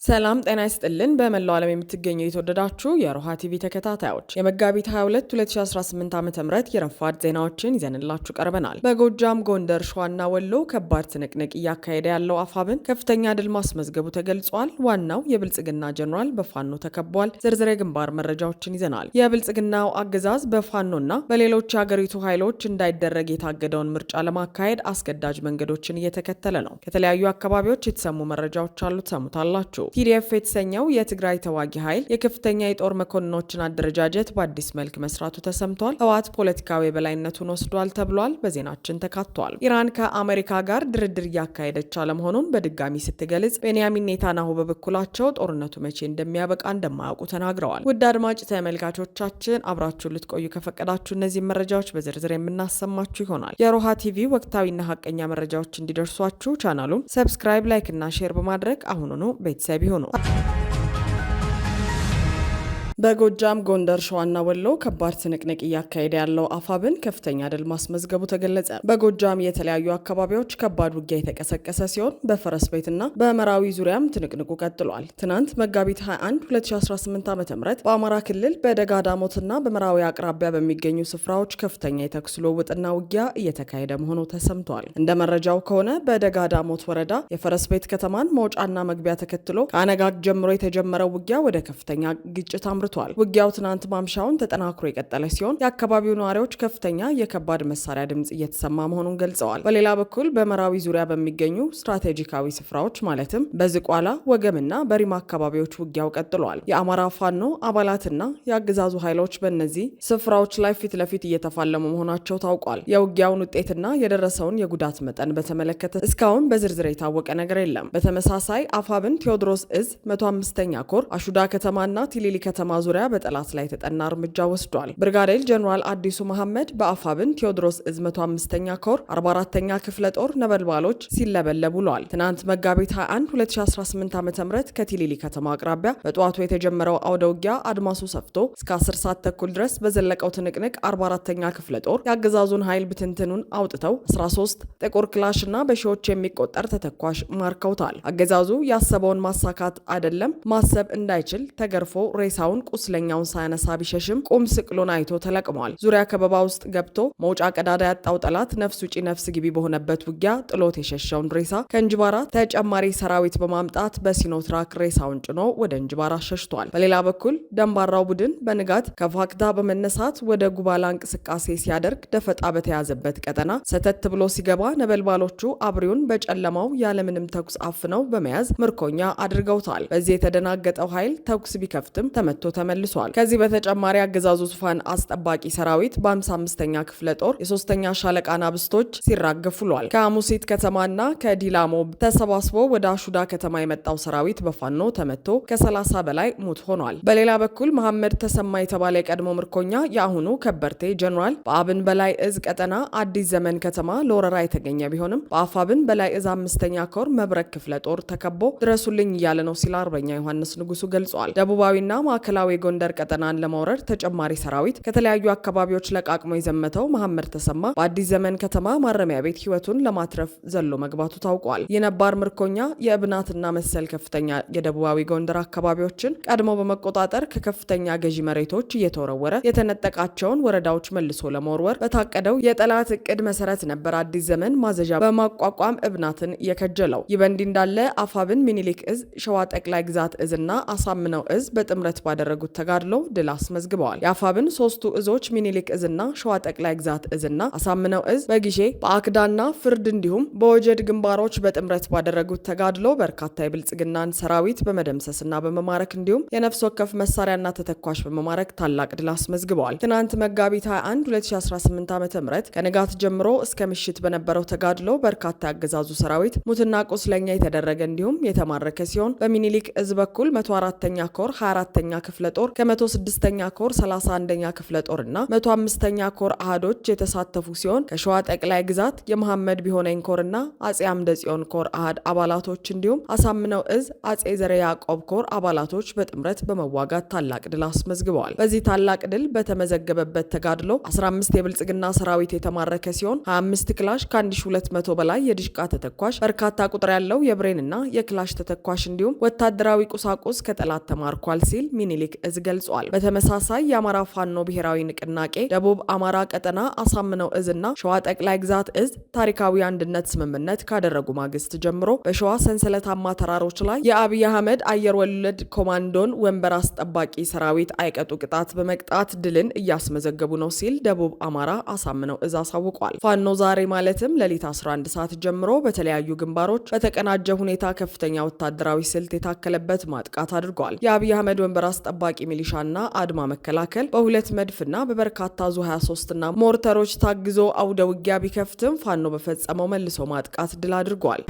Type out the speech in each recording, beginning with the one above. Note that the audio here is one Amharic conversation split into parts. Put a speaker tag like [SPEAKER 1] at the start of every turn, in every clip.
[SPEAKER 1] ሰላም ጤና ይስጥልን። በመላው ዓለም የምትገኙ የተወደዳችሁ የሮሃ ቲቪ ተከታታዮች የመጋቢት 22 2018 ዓ.ም የረፋድ ዜናዎችን ይዘንላችሁ ቀርበናል። በጎጃም፣ ጎንደር፣ ሸዋና ወሎ ከባድ ትንቅንቅ እያካሄደ ያለው አፋብን ከፍተኛ ድል ማስመዝገቡ ተገልጿል። ዋናው የብልጽግና ጀኔራል በፋኖ ተከቧል። ዝርዝር የግንባር መረጃዎችን ይዘናል። የብልጽግናው አገዛዝ በፋኖና በሌሎች የሀገሪቱ ኃይሎች እንዳይደረግ የታገደውን ምርጫ ለማካሄድ አስገዳጅ መንገዶችን እየተከተለ ነው። ከተለያዩ አካባቢዎች የተሰሙ መረጃዎች አሉ፣ ተሰሙታላችሁ። ቲዲኤፍ የተሰኘው የትግራይ ተዋጊ ኃይል የከፍተኛ የጦር መኮንኖችን አደረጃጀት በአዲስ መልክ መስራቱ ተሰምቷል። ህወሓት ፖለቲካዊ የበላይነቱን ወስዷል ተብሏል። በዜናችን ተካቷል። ኢራን ከአሜሪካ ጋር ድርድር እያካሄደች አለመሆኑን በድጋሚ ስትገልጽ፣ ቤንያሚን ኔታንያሁ በበኩላቸው ጦርነቱ መቼ እንደሚያበቃ እንደማያውቁ ተናግረዋል። ውድ አድማጭ ተመልካቾቻችን አብራችሁን ልትቆዩ ከፈቀዳችሁ እነዚህ መረጃዎች በዝርዝር የምናሰማችሁ ይሆናል። የሮሃ ቲቪ ወቅታዊና ሀቀኛ መረጃዎች እንዲደርሷችሁ ቻናሉን ሰብስክራይብ፣ ላይክ እና ሼር በማድረግ አሁኑኑ ቤተሰብ ይሁኑ። በጎጃም፣ ጎንደር፣ ሸዋና ወሎ ከባድ ትንቅንቅ እያካሄደ ያለው አፋብን ከፍተኛ ድል ማስመዝገቡ ተገለጸ። በጎጃም የተለያዩ አካባቢዎች ከባድ ውጊያ የተቀሰቀሰ ሲሆን በፈረስ ቤትና በመራዊ ዙሪያም ትንቅንቁ ቀጥሏል። ትናንት መጋቢት 21 2018 ዓ.ም በአማራ ክልል በደጋ ዳሞትና በመራዊ አቅራቢያ በሚገኙ ስፍራዎች ከፍተኛ የተኩስ ልውውጥና ውጊያ እየተካሄደ መሆኑ ተሰምቷል። እንደ መረጃው ከሆነ በደጋ ዳሞት ወረዳ የፈረስ ቤት ከተማን መውጫና መግቢያ ተከትሎ ከአነጋግ ጀምሮ የተጀመረው ውጊያ ወደ ከፍተኛ ግጭት አምርቷል። ውጊያው ትናንት ማምሻውን ተጠናክሮ የቀጠለ ሲሆን የአካባቢው ነዋሪዎች ከፍተኛ የከባድ መሳሪያ ድምጽ እየተሰማ መሆኑን ገልጸዋል። በሌላ በኩል በመራዊ ዙሪያ በሚገኙ ስትራቴጂካዊ ስፍራዎች ማለትም በዝቋላ፣ ወገምና በሪማ አካባቢዎች ውጊያው ቀጥሏል። የአማራ ፋኖ አባላትና የአገዛዙ ኃይሎች በእነዚህ ስፍራዎች ላይ ፊት ለፊት እየተፋለሙ መሆናቸው ታውቋል። የውጊያውን ውጤትና የደረሰውን የጉዳት መጠን በተመለከተ እስካሁን በዝርዝር የታወቀ ነገር የለም። በተመሳሳይ አፋብን ቴዎድሮስ እዝ 105ኛ ኮር አሹዳ ከተማና ቲሊሊ ከተማ ዙሪያ በጠላት ላይ የተጠና እርምጃ ወስዷል። ብርጋዴር ጀኔራል አዲሱ መሐመድ በአፋብን ቴዎድሮስ እዝ 105ኛ ኮር 44ኛ ክፍለ ጦር ነበልባሎች ሲለበለቡ ውለዋል። ትናንት መጋቢት 21 2018 ዓ.ም ከቲሊሊ ከተማ አቅራቢያ በጠዋቱ የተጀመረው አውደ ውጊያ አድማሱ ሰፍቶ እስከ 10 ሰዓት ተኩል ድረስ በዘለቀው ትንቅንቅ 44ኛ ክፍለ ጦር የአገዛዙን ኃይል ብትንትኑን አውጥተው 13 ጥቁር ክላሽና በሺዎች የሚቆጠር ተተኳሽ ማርከውታል። አገዛዙ ያሰበውን ማሳካት አይደለም ማሰብ እንዳይችል ተገርፎ ሬሳውን ቁስለኛውን ሳያነሳ ቢሸሽም ቁም ስቅሎን አይቶ ተለቅሟል። ዙሪያ ከበባ ውስጥ ገብቶ መውጫ ቀዳዳ ያጣው ጠላት ነፍስ ውጪ ነፍስ ግቢ በሆነበት ውጊያ ጥሎት የሸሸውን ሬሳ ከእንጅባራ ተጨማሪ ሰራዊት በማምጣት በሲኖትራክ ሬሳውን ጭኖ ወደ እንጅባራ ሸሽቷል። በሌላ በኩል ደንባራው ቡድን በንጋት ከፋክታ በመነሳት ወደ ጉባላ እንቅስቃሴ ሲያደርግ ደፈጣ በተያዘበት ቀጠና ሰተት ብሎ ሲገባ ነበልባሎቹ አብሪውን በጨለማው ያለምንም ተኩስ አፍነው በመያዝ ምርኮኛ አድርገውታል። በዚህ የተደናገጠው ኃይል ተኩስ ቢከፍትም ተመቶ ተመልሷል። ከዚህ በተጨማሪ አገዛዙ ዙፋን አስጠባቂ ሰራዊት በ55ኛ ክፍለ ጦር የ3ኛ ሻለቃ ናብስቶች ሲራገፍ ውሏል። ከአሙሲት ከተማና ከዲላሞ ተሰባስቦ ወደ አሹዳ ከተማ የመጣው ሰራዊት በፋኖ ተመቶ ከ30 በላይ ሙት ሆኗል። በሌላ በኩል መሐመድ ተሰማ የተባለ የቀድሞ ምርኮኛ የአሁኑ ከበርቴ ጀኔራል በአብን በላይ እዝ ቀጠና አዲስ ዘመን ከተማ ለወረራ የተገኘ ቢሆንም በአፋብን በላይ እዝ 5ኛ ኮር መብረቅ ክፍለ ጦር ተከቦ ድረሱልኝ እያለ ነው ሲል አርበኛ ዮሐንስ ንጉሱ ገልጿል። ደቡባዊና ማዕከላዊ ጎንደር ቀጠናን ለማውረድ ተጨማሪ ሰራዊት ከተለያዩ አካባቢዎች ለቃቅሞ የዘመተው መሐመድ ተሰማ በአዲስ ዘመን ከተማ ማረሚያ ቤት ህይወቱን ለማትረፍ ዘሎ መግባቱ ታውቋል። የነባር ምርኮኛ የእብናትና መሰል ከፍተኛ የደቡባዊ ጎንደር አካባቢዎችን ቀድሞ በመቆጣጠር ከከፍተኛ ገዢ መሬቶች እየተወረወረ የተነጠቃቸውን ወረዳዎች መልሶ ለመወርወር በታቀደው የጠላት እቅድ መሰረት ነበር አዲስ ዘመን ማዘዣ በማቋቋም እብናትን የከጀለው። ይህ በእንዲህ እንዳለ አፋብን ሚኒሊክ እዝ፣ ሸዋ ጠቅላይ ግዛት እዝና አሳምነው እዝ በጥምረት ባደረጉት ተጋድሎ ድል አስመዝግበዋል። የአፋብን ሶስቱ እዞች ሚኒሊክ እዝና ሸዋ ጠቅላይ ግዛት እዝና አሳምነው እዝ በጊሼ በአክዳና ፍርድ እንዲሁም በወጀድ ግንባሮች በጥምረት ባደረጉት ተጋድሎ በርካታ የብልጽግናን ሰራዊት በመደምሰስና በመማረክ እንዲሁም የነፍስ ወከፍ መሳሪያና ተተኳሽ በመማረክ ታላቅ ድል አስመዝግበዋል። ትናንት መጋቢት 21 2018 ዓ.ም ከንጋት ጀምሮ እስከ ምሽት በነበረው ተጋድሎ በርካታ ያገዛዙ ሰራዊት ሙትና ቁስለኛ የተደረገ እንዲሁም የተማረከ ሲሆን በሚኒሊክ እዝ በኩል 104ኛ ኮር 24ኛ ክፍለ ክፍለ ጦር ከ106ኛ ኮር 31ኛ ክፍለ ጦር እና 105ኛ ኮር አሃዶች የተሳተፉ ሲሆን ከሸዋ ጠቅላይ ግዛት የመሐመድ ቢሆነኝ ኮር እና አጼ አምደ ጽዮን ኮር አሃድ አባላቶች እንዲሁም አሳምነው እዝ አጼ ዘረ ያዕቆብ ኮር አባላቶች በጥምረት በመዋጋት ታላቅ ድል አስመዝግበዋል። በዚህ ታላቅ ድል በተመዘገበበት ተጋድሎ 15 የብልጽግና ሰራዊት የተማረከ ሲሆን 25 ክላሽ ከ1200 በላይ የድሽቃ ተተኳሽ፣ በርካታ ቁጥር ያለው የብሬንና የክላሽ ተተኳሽ እንዲሁም ወታደራዊ ቁሳቁስ ከጠላት ተማርኳል ሲል ሚኒሊክ እዝ ገልጿል። በተመሳሳይ የአማራ ፋኖ ብሔራዊ ንቅናቄ ደቡብ አማራ ቀጠና አሳምነው እዝና ሸዋ ጠቅላይ ግዛት እዝ ታሪካዊ አንድነት ስምምነት ካደረጉ ማግስት ጀምሮ በሸዋ ሰንሰለታማ ተራሮች ላይ የአብይ አህመድ አየር ወለድ ኮማንዶን ወንበር አስጠባቂ ሰራዊት አይቀጡ ቅጣት በመቅጣት ድልን እያስመዘገቡ ነው ሲል ደቡብ አማራ አሳምነው እዝ አሳውቋል። ፋኖ ዛሬ ማለትም ሌሊት 11 ሰዓት ጀምሮ በተለያዩ ግንባሮች በተቀናጀ ሁኔታ ከፍተኛ ወታደራዊ ስልት የታከለበት ማጥቃት አድርጓል። የአብይ አህመድ ወንበር አስጠባቂ ሚሊሻና አድማ መከላከል በሁለት መድፍና በበርካታ ዙ 23ና ሞርተሮች ታግዞ አውደ ውጊያ ቢከፍትም ፋኖ በፈጸመው መልሶ ማጥቃት ድል አድርጓል።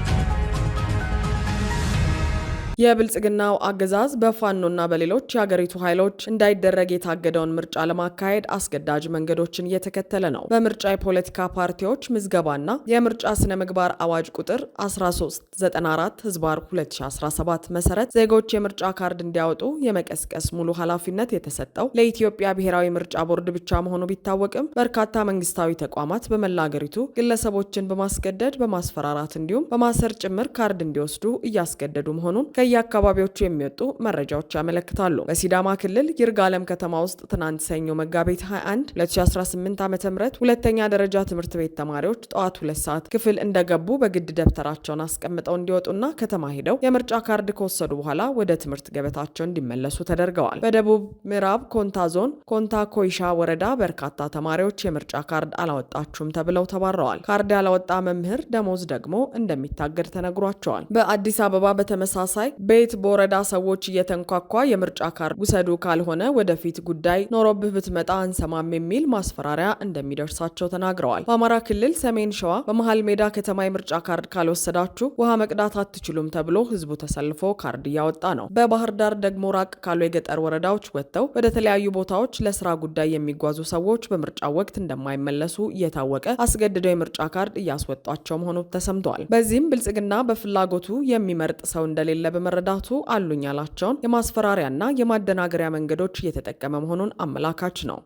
[SPEAKER 1] የብልጽግናው አገዛዝ በፋኖና በሌሎች የሀገሪቱ ኃይሎች እንዳይደረግ የታገደውን ምርጫ ለማካሄድ አስገዳጅ መንገዶችን እየተከተለ ነው። በምርጫ የፖለቲካ ፓርቲዎች ምዝገባና የምርጫ ስነ ምግባር አዋጅ ቁጥር 1394 ህዝባር 2017 መሰረት ዜጎች የምርጫ ካርድ እንዲያወጡ የመቀስቀስ ሙሉ ኃላፊነት የተሰጠው ለኢትዮጵያ ብሔራዊ ምርጫ ቦርድ ብቻ መሆኑ ቢታወቅም በርካታ መንግስታዊ ተቋማት በመላ ሀገሪቱ ግለሰቦችን በማስገደድ በማስፈራራት እንዲሁም በማሰር ጭምር ካርድ እንዲወስዱ እያስገደዱ መሆኑን ከየአካባቢዎቹ የሚወጡ መረጃዎች ያመለክታሉ። በሲዳማ ክልል ይርጋለም ከተማ ውስጥ ትናንት ሰኞ መጋቢት 21 2018 ዓ.ም ሁለተኛ ደረጃ ትምህርት ቤት ተማሪዎች ጠዋት 2 ሰዓት ክፍል እንደገቡ በግድ ደብተራቸውን አስቀምጠው እንዲወጡና ከተማ ሄደው የምርጫ ካርድ ከወሰዱ በኋላ ወደ ትምህርት ገበታቸው እንዲመለሱ ተደርገዋል። በደቡብ ምዕራብ ኮንታ ዞን ኮንታ ኮይሻ ወረዳ በርካታ ተማሪዎች የምርጫ ካርድ አላወጣችሁም ተብለው ተባረዋል። ካርድ ያላወጣ መምህር ደሞዝ ደግሞ እንደሚታገድ ተነግሯቸዋል። በአዲስ አበባ በተመሳሳይ ቤት በወረዳ ሰዎች እየተንኳኳ የምርጫ ካርድ ውሰዱ ካልሆነ ወደፊት ጉዳይ ኖሮብህ ብትመጣ አንሰማም የሚል ማስፈራሪያ እንደሚደርሳቸው ተናግረዋል። በአማራ ክልል ሰሜን ሸዋ በመሃል ሜዳ ከተማ የምርጫ ካርድ ካልወሰዳችሁ ውሃ መቅዳት አትችሉም ተብሎ ህዝቡ ተሰልፎ ካርድ እያወጣ ነው። በባህር ዳር ደግሞ ራቅ ካሉ የገጠር ወረዳዎች ወጥተው ወደ ተለያዩ ቦታዎች ለስራ ጉዳይ የሚጓዙ ሰዎች በምርጫው ወቅት እንደማይመለሱ እየታወቀ አስገድደው የምርጫ ካርድ እያስወጧቸው መሆኑ ተሰምተዋል። በዚህም ብልጽግና በፍላጎቱ የሚመርጥ ሰው እንደሌለ በመረዳቱ አሉኝ ያላቸውን የማስፈራሪያና የማደናገሪያ መንገዶች እየተጠቀመ መሆኑን አመላካች ነው።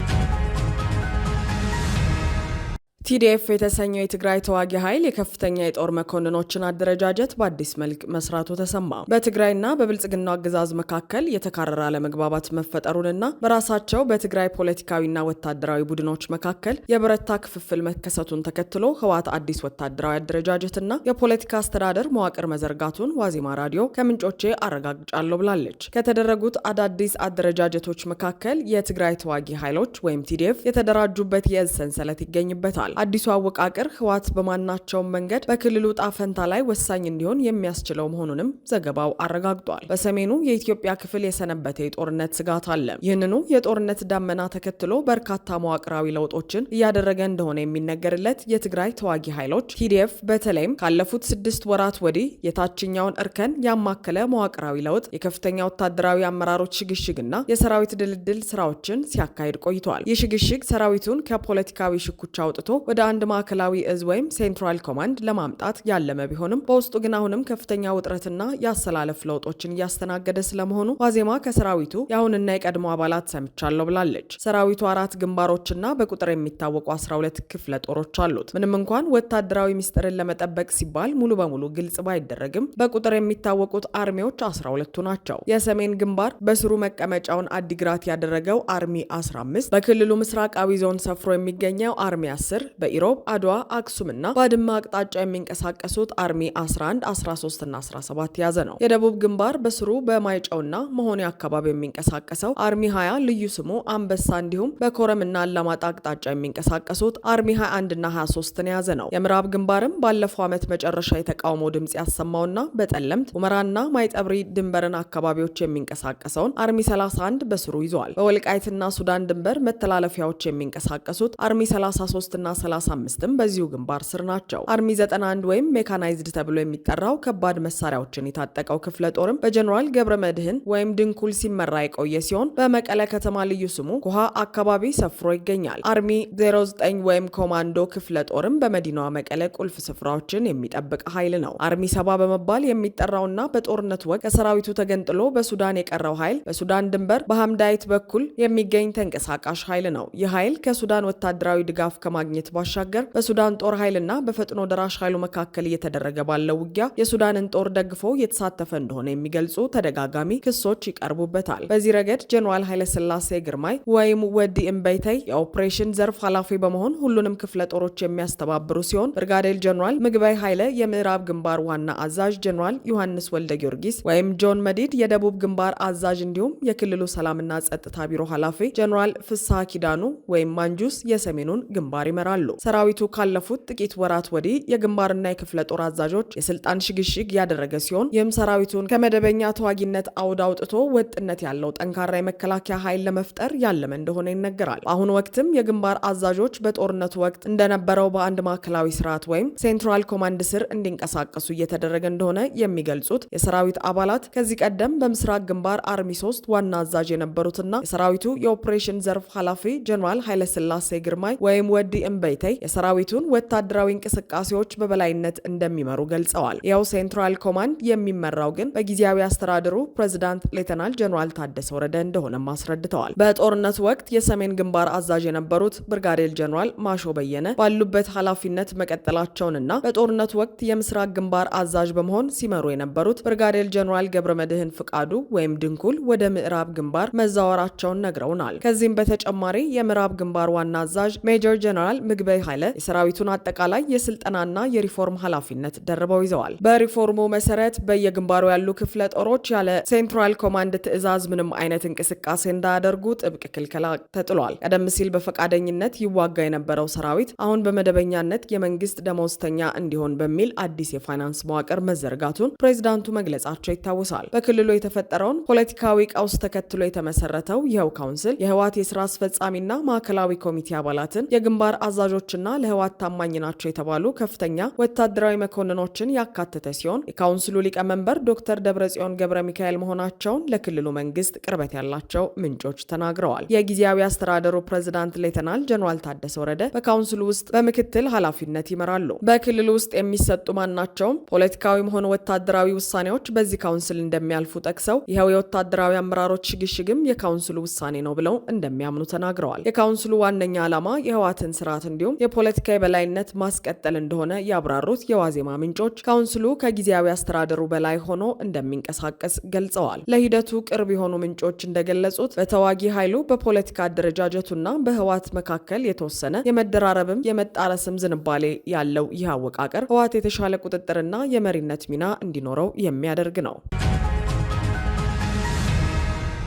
[SPEAKER 1] ቲዲኤፍ የተሰኘው የትግራይ ተዋጊ ኃይል የከፍተኛ የጦር መኮንኖችን አደረጃጀት በአዲስ መልክ መስራቱ ተሰማ። በትግራይና በብልጽግናው አገዛዝ መካከል የተካረረ አለመግባባት መፈጠሩንና በራሳቸው በትግራይ ፖለቲካዊና ወታደራዊ ቡድኖች መካከል የበረታ ክፍፍል መከሰቱን ተከትሎ ህወሓት አዲስ ወታደራዊ አደረጃጀትና የፖለቲካ አስተዳደር መዋቅር መዘርጋቱን ዋዜማ ራዲዮ ከምንጮቼ አረጋግጫለሁ ብላለች። ከተደረጉት አዳዲስ አደረጃጀቶች መካከል የትግራይ ተዋጊ ኃይሎች ወይም ቲዲኤፍ የተደራጁበት የእዝ ሰንሰለት ይገኝበታል። አዲሱ አወቃቀር ህወሓት በማናቸውም መንገድ በክልሉ ጣፈንታ ላይ ወሳኝ እንዲሆን የሚያስችለው መሆኑንም ዘገባው አረጋግጧል። በሰሜኑ የኢትዮጵያ ክፍል የሰነበተ የጦርነት ስጋት አለ። ይህንኑ የጦርነት ዳመና ተከትሎ በርካታ መዋቅራዊ ለውጦችን እያደረገ እንደሆነ የሚነገርለት የትግራይ ተዋጊ ኃይሎች ቲዲኤፍ በተለይም ካለፉት 6 ወራት ወዲህ የታችኛውን እርከን ያማከለ መዋቅራዊ ለውጥ፣ የከፍተኛ ወታደራዊ አመራሮች ሽግሽግና የሰራዊት ድልድል ስራዎችን ሲያካሂድ ቆይቷል። ይህ ሽግሽግ ሰራዊቱን ከፖለቲካዊ ሽኩቻ አውጥቶ ወደ አንድ ማዕከላዊ እዝ ወይም ሴንትራል ኮማንድ ለማምጣት ያለመ ቢሆንም በውስጡ ግን አሁንም ከፍተኛ ውጥረትና የአሰላለፍ ለውጦችን እያስተናገደ ስለመሆኑ ዋዜማ ከሰራዊቱ የአሁንና የቀድሞ አባላት ሰምቻለሁ ብላለች። ሰራዊቱ 4 ግንባሮችና በቁጥር የሚታወቁ 12 ክፍለ ጦሮች አሉት። ምንም እንኳን ወታደራዊ ሚስጥርን ለመጠበቅ ሲባል ሙሉ በሙሉ ግልጽ ባይደረግም በቁጥር የሚታወቁት አርሚዎች 12ቱ ናቸው። የሰሜን ግንባር በስሩ መቀመጫውን አዲግራት ያደረገው አርሚ 15፣ በክልሉ ምስራቃዊ ዞን ሰፍሮ የሚገኘው አርሚ 10፣ በኢሮብ፣ አድዋ፣ አክሱም እና ባድመ አቅጣጫ የሚንቀሳቀሱት አርሚ 11፣ 13 እና 17 ያዘ ነው። የደቡብ ግንባር በስሩ በማይጨውና መሆኔ አካባቢ የሚንቀሳቀሰው አርሚ 20 ልዩ ስሙ አንበሳ እንዲሁም በኮረምና አላማጣ አቅጣጫ የሚንቀሳቀሱት አርሚ 21 እና 23ን የያዘ ነው። የምዕራብ ግንባርም ባለፈው ዓመት መጨረሻ የተቃውሞ ድምጽ ያሰማውና በጠለምት ሁመራና ማይጠብሪ ድንበርን አካባቢዎች የሚንቀሳቀሰውን አርሚ 31 በስሩ ይዘዋል። በወልቃይትና ሱዳን ድንበር መተላለፊያዎች የሚንቀሳቀሱት አርሚ 33 እና 35ም በዚሁ ግንባር ስር ናቸው። አርሚ 91 ወይም ሜካናይዝድ ተብሎ የሚጠራው ከባድ መሳሪያዎችን የታጠቀው ክፍለ ጦርም በጀነራል ገብረመድህን ወይም ድንኩል ሲመራ የቆየ ሲሆን በመቀለ ከተማ ልዩ ስሙ ኮሃ አካባቢ ሰፍሮ ይገኛል። አርሚ 09 ወይም ኮማንዶ ክፍለ ጦርም በመዲናዋ መቀለ ቁልፍ ስፍራዎችን የሚጠብቅ ኃይል ነው። አርሚ 70 በመባል የሚጠራውና በጦርነቱ ወቅት ከሰራዊቱ ተገንጥሎ በሱዳን የቀረው ኃይል በሱዳን ድንበር በሐምዳይት በኩል የሚገኝ ተንቀሳቃሽ ኃይል ነው። ይህ ኃይል ከሱዳን ወታደራዊ ድጋፍ ከማግኘት ባሻገር በሱዳን ጦር ኃይልና በፈጥኖ ደራሽ ኃይሉ መካከል እየተደረገ ባለው ውጊያ የሱዳንን ጦር ደግፎ የተሳተፈ እንደሆነ የሚገልጹ ተደጋጋሚ ክሶች ይቀርቡበታል። በዚህ ረገድ ጀነራል ኃይለሥላሴ ግርማይ ወይም ወዲ እምበይተይ የኦፕሬሽን ዘርፍ ኃላፊ በመሆን ሁሉንም ክፍለ ጦሮች የሚያስተባብሩ ሲሆን ብርጋዴር ጀነራል ምግበይ ኃይለ የምዕራብ ግንባር ዋና አዛዥ፣ ጀነራል ዮሐንስ ወልደ ጊዮርጊስ ወይም ጆን መዲድ የደቡብ ግንባር አዛዥ እንዲሁም የክልሉ ሰላምና ጸጥታ ቢሮ ኃላፊ ጀነራል ፍስሐ ኪዳኑ ወይም ማንጁስ የሰሜኑን ግንባር ይመራሉ። ሰራዊቱ ካለፉት ጥቂት ወራት ወዲህ የግንባርና የክፍለ ጦር አዛዦች የስልጣን ሽግሽግ ያደረገ ሲሆን ይህም ሰራዊቱን ከመደበኛ ተዋጊነት አውድ አውጥቶ ወጥነት ያለው ጠንካራ የመከላከያ ኃይል ለመፍጠር ያለመ እንደሆነ ይነገራል። በአሁኑ ወቅትም የግንባር አዛዦች በጦርነቱ ወቅት እንደነበረው በአንድ ማዕከላዊ ስርዓት ወይም ሴንትራል ኮማንድ ስር እንዲንቀሳቀሱ እየተደረገ እንደሆነ የሚገልጹት የሰራዊት አባላት ከዚህ ቀደም በምስራቅ ግንባር አርሚ 3 ዋና አዛዥ የነበሩትና የሰራዊቱ የኦፕሬሽን ዘርፍ ኃላፊ ጀነራል ኃይለሥላሴ ግርማይ ወይም ወዲ እምበይተይ የሰራዊቱን ወታደራዊ እንቅስቃሴዎች በበላይነት እንደሚመሩ ገልጸዋል። ይኸው ሴንትራል ኮማንድ የሚመራው ግን በጊዜያዊ አስተዳደሩ ፕሬዝዳንት ሌተናል ጀነራል ታደሰ ወረደ እንደሆነም አስረድተዋል። በጦርነቱ ወቅት የሰሜን ግንባር አዛዥ የነበሩት ብርጋዴር ጀነራል ማሾ በየነ ባሉበት ኃላፊነት መቀጠላቸውንና በጦርነቱ ወቅት የምስራቅ ግንባር አዛዥ በመሆን ሲመሩ የነበሩት ብርጋዴር ጀነራል ገብረመድህን ፍቃዱ ወይም ድንኩል ወደ ምዕራብ ግንባር መዛወራቸውን ነግረውናል። ከዚህም በተጨማሪ የምዕራብ ግንባር ዋና አዛዥ ሜጀር ጀነራል ምግበይ ኃይለ የሰራዊቱን አጠቃላይ የስልጠናና የሪፎርም ኃላፊነት ደርበው ይዘዋል። በሪፎርሙ መሰረት በየግንባሩ ያሉ ክፍለ ጦሮች ያለ ሴንትራል ኮማንድ ትዕዛዝ ምንም አይነት እንቅስቃሴ እንዳያደርጉ ጥብቅ ክልከላ ተጥሏል። ቀደም ሲል በፈቃደኝነት ይዋጋ የነበረው ሰራዊት አሁን በመደበኛነት የመንግስት ደመወዝተኛ እንዲሆን በሚል አዲስ የፋይናንስ መዋቅር መዘርጋቱን ፕሬዝዳንቱ መግለጻቸው ይታወሳል። በክልሉ የተፈጠረውን ፖለቲካዊ ቀውስ ተከትሎ የተመሰረተው ይኸው ካውንስል የህወሓት የስራ አስፈጻሚና ማዕከላዊ ኮሚቴ አባላትን፣ የግንባር አዛዦችና ለህወሓት ታማኝ ናቸው የተባሉ ከፍተኛ ወታደራዊ መኮንኖችን ያካተተ ሲሆን የካውንስሉ ሊቀመንበር ዶክተር ደብረጽዮን ገብረ ሚካኤል መሆናቸውን ለክልሉ መንግስት ቅርበት ያላቸው ምንጮች ተናግረዋል። የጊዜያዊ አስተዳደሩ ፕሬዝዳንት ሌተናል ጀነራል ታደሰ ወረደ በካውንስሉ ውስጥ በምክትል ኃላፊነት ይመራሉ። በክልሉ ውስጥ የሚሰጡ ማናቸውም ፖለቲካዊም ሆነ ወታደራዊ ውሳኔዎች በዚህ ካውንስል እንደሚያልፉ ጠቅሰው ይኸው የወታደራዊ አመራሮች ሽግሽግም የካውንስሉ ውሳኔ ነው ብለው እንደሚያምኑ ተናግረዋል። የካውንስሉ ዋነኛ ዓላማ የህወሓትን ስርዓት እንዲሁም የፖለቲካ የበላይነት ማስቀጠል እንደሆነ ያብራሩት የዋዜማ ምንጮች ካውንስሉ ከጊዜያዊ አስተዳደሩ በላይ ሆኖ እንደሚንቀሳቀስ ገልጸዋል። ለሂደቱ ቅርብ የሆኑ ምንጮች እንደገለጹት በተዋጊ ኃይሉ በፖለቲካ አደረጃጀቱና በህወሓት መካከል የተወሰነ የመደራረብም የመጣረስም ዝንባሌ ያለው ይህ አወቃቀር ህወሓት የተሻለ ቁጥጥርና የመሪነት ሚና እንዲኖረው የሚያደርግ ነው።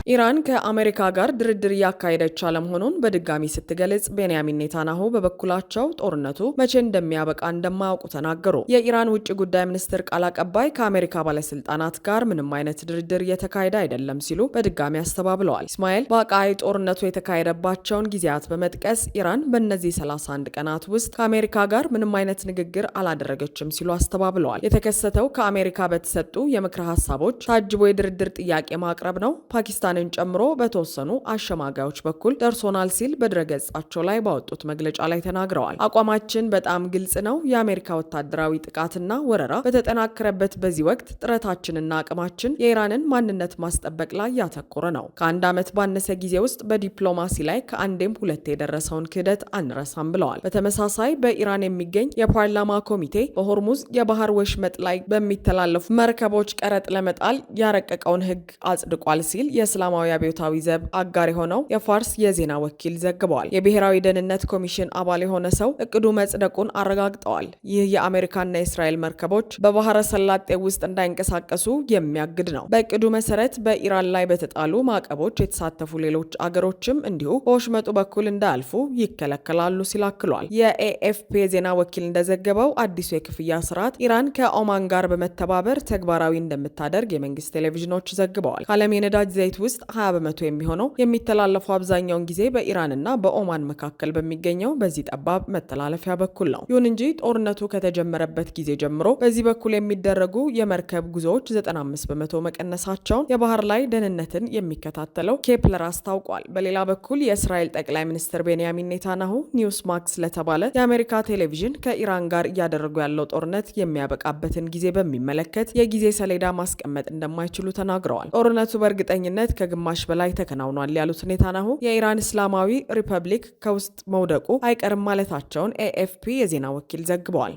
[SPEAKER 1] ኢራን ከአሜሪካ ጋር ድርድር እያካሄደች አለመሆኑን በድጋሚ ስትገልጽ፣ ቤንያሚን ኔታንያሁ በበኩላቸው ጦርነቱ መቼ እንደሚያበቃ እንደማያውቁ ተናገሩ። የኢራን ውጭ ጉዳይ ሚኒስትር ቃል አቀባይ ከአሜሪካ ባለስልጣናት ጋር ምንም አይነት ድርድር እየተካሄደ አይደለም ሲሉ በድጋሚ አስተባብለዋል። ኢስማኤል ባቃይ ጦርነቱ የተካሄደባቸውን ጊዜያት በመጥቀስ ኢራን በእነዚህ 31 ቀናት ውስጥ ከአሜሪካ ጋር ምንም አይነት ንግግር አላደረገችም ሲሉ አስተባብለዋል። የተከሰተው ከአሜሪካ በተሰጡ የምክረ ሀሳቦች ታጅቦ የድርድር ጥያቄ ማቅረብ ነው። ፓኪስታን ጨምሮ በተወሰኑ አሸማጋዮች በኩል ደርሶናል ሲል በድረገጻቸው ላይ ባወጡት መግለጫ ላይ ተናግረዋል። አቋማችን በጣም ግልጽ ነው። የአሜሪካ ወታደራዊ ጥቃትና ወረራ በተጠናከረበት በዚህ ወቅት ጥረታችንና አቅማችን የኢራንን ማንነት ማስጠበቅ ላይ ያተኮረ ነው። ከአንድ ዓመት ባነሰ ጊዜ ውስጥ በዲፕሎማሲ ላይ ከአንዴም ሁለቴ የደረሰውን ክህደት አንረሳም ብለዋል። በተመሳሳይ በኢራን የሚገኝ የፓርላማ ኮሚቴ በሆርሙዝ የባህር ወሽመጥ ላይ በሚተላለፉ መርከቦች ቀረጥ ለመጣል ያረቀቀውን ሕግ አጽድቋል ሲል የእስላማዊ አብዮታዊ ዘብ አጋር የሆነው የፋርስ የዜና ወኪል ዘግበዋል። የብሔራዊ ደህንነት ኮሚሽን አባል የሆነ ሰው እቅዱ መጽደቁን አረጋግጠዋል። ይህ የአሜሪካና የእስራኤል መርከቦች በባህረ ሰላጤ ውስጥ እንዳይንቀሳቀሱ የሚያግድ ነው። በእቅዱ መሰረት በኢራን ላይ በተጣሉ ማዕቀቦች የተሳተፉ ሌሎች አገሮችም እንዲሁ በወሽመጡ በኩል እንዳያልፉ ይከለከላሉ ሲል አክሏል። የኤኤፍፒ የዜና ወኪል እንደዘገበው አዲሱ የክፍያ ስርዓት ኢራን ከኦማን ጋር በመተባበር ተግባራዊ እንደምታደርግ የመንግስት ቴሌቪዥኖች ዘግበዋል። ከዓለም የነዳጅ ዘይት ውስጥ ውስጥ 20 በመቶ የሚሆነው የሚተላለፈው አብዛኛውን ጊዜ በኢራንና በኦማን መካከል በሚገኘው በዚህ ጠባብ መተላለፊያ በኩል ነው። ይሁን እንጂ ጦርነቱ ከተጀመረበት ጊዜ ጀምሮ በዚህ በኩል የሚደረጉ የመርከብ ጉዞዎች 95 በመቶ መቀነሳቸውን የባህር ላይ ደህንነትን የሚከታተለው ኬፕለር አስታውቋል። በሌላ በኩል የእስራኤል ጠቅላይ ሚኒስትር ቤንያሚን ኔታንያሁ ኒውስ ማክስ ለተባለ የአሜሪካ ቴሌቪዥን ከኢራን ጋር እያደረጉ ያለው ጦርነት የሚያበቃበትን ጊዜ በሚመለከት የጊዜ ሰሌዳ ማስቀመጥ እንደማይችሉ ተናግረዋል። ጦርነቱ በእርግጠኝነት ከግማሽ በላይ ተከናውኗል ያሉት ኔታንያሁ የኢራን እስላማዊ ሪፐብሊክ ከውስጥ መውደቁ አይቀርም ማለታቸውን ኤኤፍፒ የዜና ወኪል ዘግበዋል።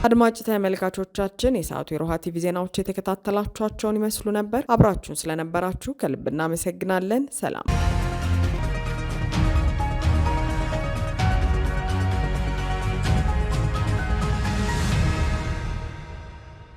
[SPEAKER 1] አድማጭ ተመልካቾቻችን የሰዓቱ የሮሃ ቲቪ ዜናዎች የተከታተላችኋቸውን ይመስሉ ነበር። አብራችሁን ስለነበራችሁ ከልብ እናመሰግናለን። ሰላም